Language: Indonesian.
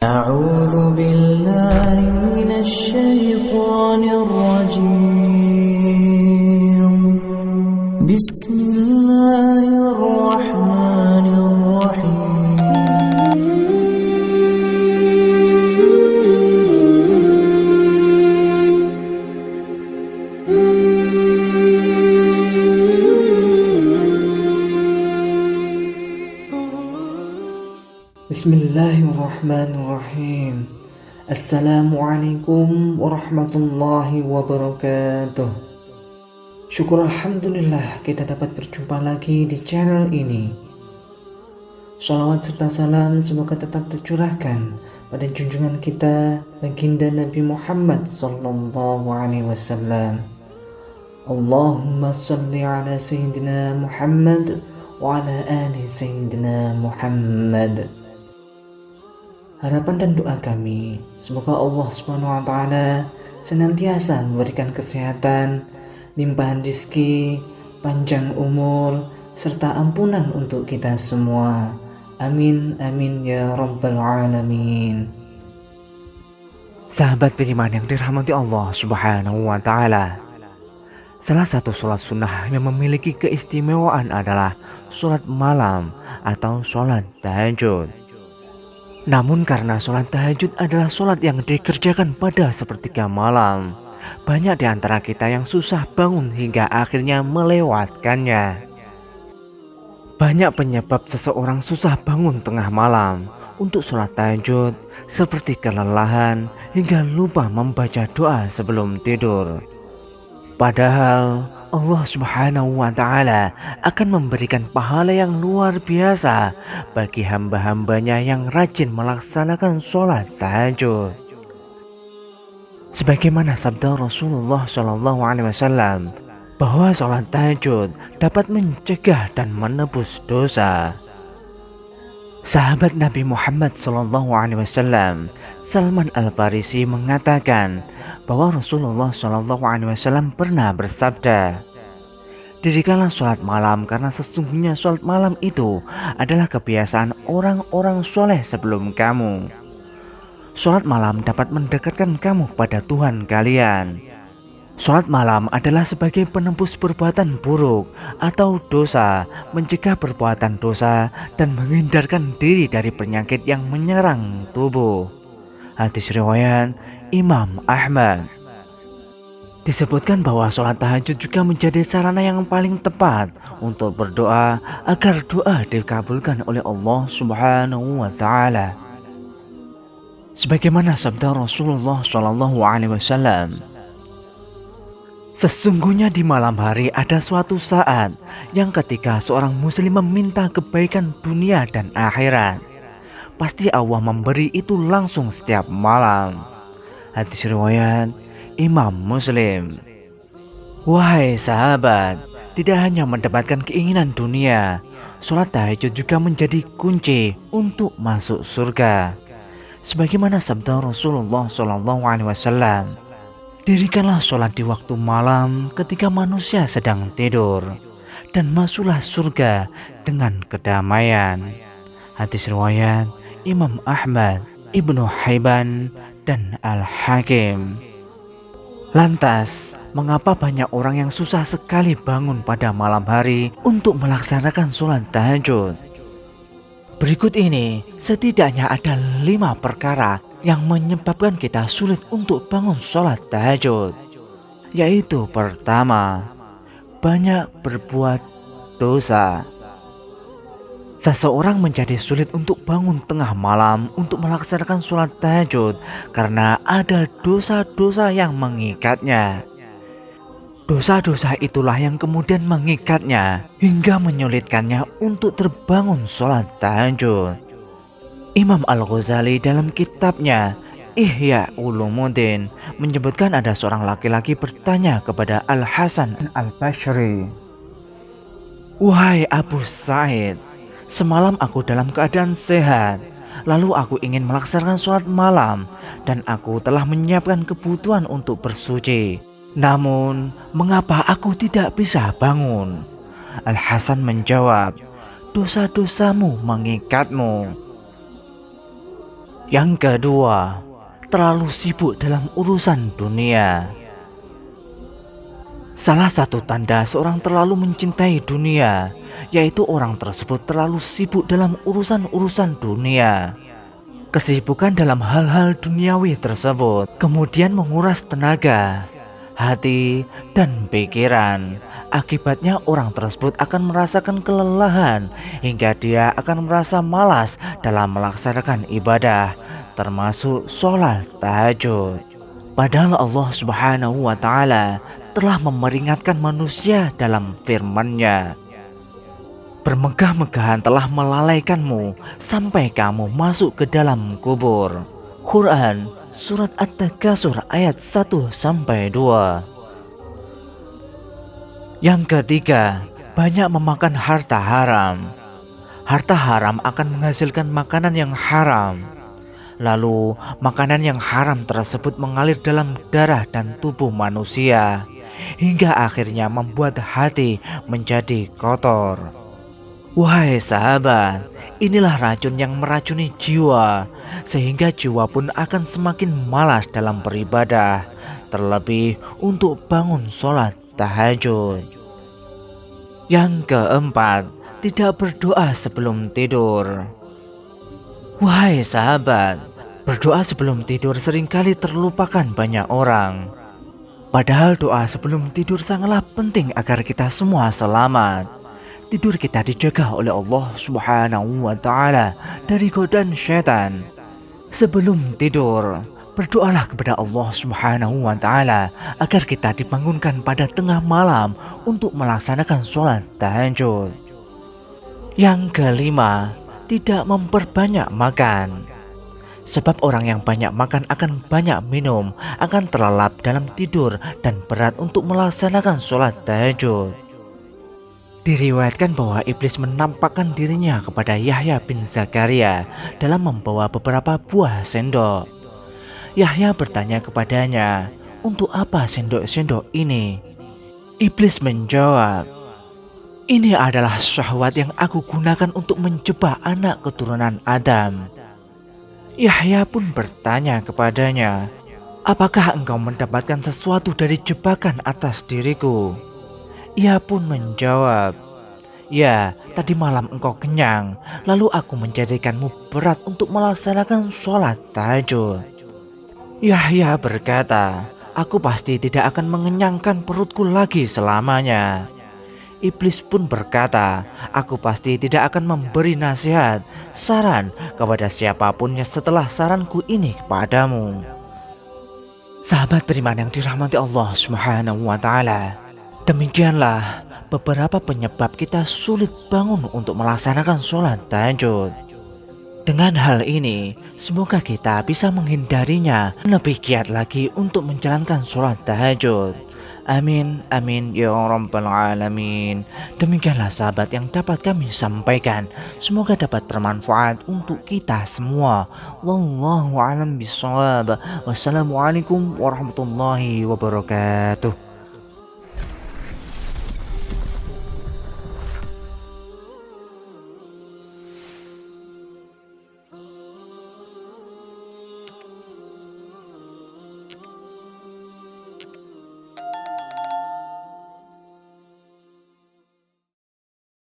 أعوذ بالله من الشيطان الرجيم بسم الله الرحمن الرحيم Bismillahirrahmanirrahim. Assalamualaikum warahmatullahi wabarakatuh. Syukur alhamdulillah kita dapat berjumpa lagi di channel ini. Shalawat serta salam semoga tetap tercurahkan pada junjungan kita baginda Nabi Muhammad sallallahu alaihi wasallam. Allahumma shalli ala sayyidina Muhammad wa ala ali sayyidina Muhammad. Harapan dan doa kami, semoga Allah SWT senantiasa memberikan kesehatan, limpahan rezeki, panjang umur, serta ampunan untuk kita semua. Amin, amin ya rabbal alamin. Sahabat beriman yang dirahmati Allah SWT, salah satu sholat sunnah yang memiliki keistimewaan adalah sholat malam atau sholat tahajud. Namun karena sholat tahajud adalah sholat yang dikerjakan pada sepertiga malam, banyak di antara kita yang susah bangun hingga akhirnya melewatkannya. Banyak penyebab seseorang susah bangun tengah malam untuk sholat tahajud, seperti kelelahan hingga lupa membaca doa sebelum tidur. Padahal Allah Subhanahu wa Ta'ala akan memberikan pahala yang luar biasa bagi hamba-hambanya yang rajin melaksanakan sholat tahajud. Sebagaimana sabda Rasulullah SAW bahwa sholat tahajud dapat mencegah dan menebus dosa. Sahabat Nabi Muhammad SAW, Salman Al-Farisi, mengatakan bahwa Rasulullah SAW pernah bersabda, "Dirikanlah sholat malam karena sesungguhnya sholat malam itu adalah kebiasaan orang-orang soleh sebelum kamu. Sholat malam dapat mendekatkan kamu pada Tuhan kalian. Sholat malam adalah sebagai penembus perbuatan buruk atau dosa, mencegah perbuatan dosa, dan menghindarkan diri dari penyakit yang menyerang tubuh." Hadis riwayat Imam Ahmad. Disebutkan bahwa sholat tahajud juga menjadi sarana yang paling tepat untuk berdoa agar doa dikabulkan oleh Allah Subhanahu wa Ta'ala. Sebagaimana sabda Rasulullah SAW, "Sesungguhnya di malam hari ada suatu saat yang ketika seorang muslim meminta kebaikan dunia dan akhirat, pasti Allah memberi itu langsung setiap malam." Hadis riwayat Imam Muslim. Wahai sahabat, tidak hanya mendapatkan keinginan dunia, sholat tahajud juga menjadi kunci untuk masuk surga. Sebagaimana sabda Rasulullah SAW, "Dirikanlah sholat di waktu malam ketika manusia sedang tidur, dan masuklah surga dengan kedamaian." Hadis riwayat Imam Ahmad, Ibnu Hibban, dan Al-Hakim. Lantas, mengapa banyak orang yang susah sekali bangun pada malam hari untuk melaksanakan sholat tahajud? Berikut ini setidaknya ada 5 perkara yang menyebabkan kita sulit untuk bangun sholat tahajud. Yaitu pertama, banyak berbuat dosa. Seseorang menjadi sulit untuk bangun tengah malam untuk melaksanakan sholat tahajud karena ada dosa-dosa yang mengikatnya. Dosa-dosa itulah yang kemudian mengikatnya hingga menyulitkannya untuk terbangun sholat tahajud. Imam Al-Ghazali dalam kitabnya Ihya Ulumuddin menyebutkan ada seorang laki-laki bertanya kepada Al-Hasan Al-Bashri, "Wahai Abu Sa'id, semalam aku dalam keadaan sehat, lalu aku ingin melaksanakan sholat malam dan aku telah menyiapkan kebutuhan untuk bersuci. Namun, mengapa aku tidak bisa bangun?" Al-Hasan menjawab, "Dosa-dosamu mengikatmu." Yang kedua, terlalu sibuk dalam urusan dunia. Salah satu tanda seorang terlalu mencintai dunia, yaitu orang tersebut terlalu sibuk dalam urusan-urusan dunia. Kesibukan dalam hal-hal duniawi tersebut kemudian menguras tenaga, hati, dan pikiran. Akibatnya orang tersebut akan merasakan kelelahan hingga dia akan merasa malas dalam melaksanakan ibadah, termasuk sholat tahajud. Padahal Allah Subhanahu wa Ta'ala telah memperingatkan manusia dalam firman-Nya, bermegah-megahan telah melalaikanmu sampai kamu masuk ke dalam kubur. Quran Surat At-Takasur ayat 1-2. Yang ketiga, banyak memakan harta haram. Harta haram akan menghasilkan makanan yang haram. Lalu, makanan yang haram tersebut mengalir dalam darah dan tubuh manusia, hingga akhirnya membuat hati menjadi kotor. Wahai sahabat, inilah racun yang meracuni jiwa, sehingga jiwa pun akan semakin malas dalam beribadah, terlebih untuk bangun sholat tahajud. Yang keempat, tidak berdoa sebelum tidur. Wahai sahabat, berdoa sebelum tidur seringkali terlupakan banyak orang. Padahal doa sebelum tidur sangatlah penting agar kita semua selamat. Tidur kita dijaga oleh Allah Subhanahu wa Ta'ala dari godaan syaitan. Sebelum tidur, berdoalah kepada Allah Subhanahu wa Ta'ala agar kita dibangunkan pada tengah malam untuk melaksanakan sholat tahajud. Yang kelima, tidak memperbanyak makan. Sebab orang yang banyak makan akan banyak minum, akan terlelap dalam tidur dan berat untuk melaksanakan sholat tahajud. Diriwayatkan bahwa iblis menampakkan dirinya kepada Yahya bin Zakaria dalam membawa beberapa buah sendok. Yahya bertanya kepadanya, "Untuk apa sendok-sendok ini?" Iblis menjawab, "Ini adalah syahwat yang aku gunakan untuk menjebak anak keturunan Adam." Yahya pun bertanya kepadanya, "Apakah engkau mendapatkan sesuatu dari jebakan atas diriku?" Ia pun menjawab, "Ya, tadi malam engkau kenyang, lalu aku menjadikanmu berat untuk melaksanakan sholat tahajud." Yahya berkata, "Aku pasti tidak akan mengenyangkan perutku lagi selamanya." Iblis pun berkata, "Aku pasti tidak akan memberi nasihat, saran kepada siapapun setelah saranku ini kepadamu." Sahabat beriman yang dirahmati Allah Subhanahu wa Ta'ala, demikianlah beberapa penyebab kita sulit bangun untuk melaksanakan sholat tahajud. Dengan hal ini, semoga kita bisa menghindarinya dan lebih giat lagi untuk menjalankan sholat tahajud. Amin, amin, ya rabbal alamin. Demikianlah sahabat yang dapat kami sampaikan. Semoga dapat bermanfaat untuk kita semua. Wallahu a'lam bishawab. Wassalamualaikum warahmatullahi wabarakatuh.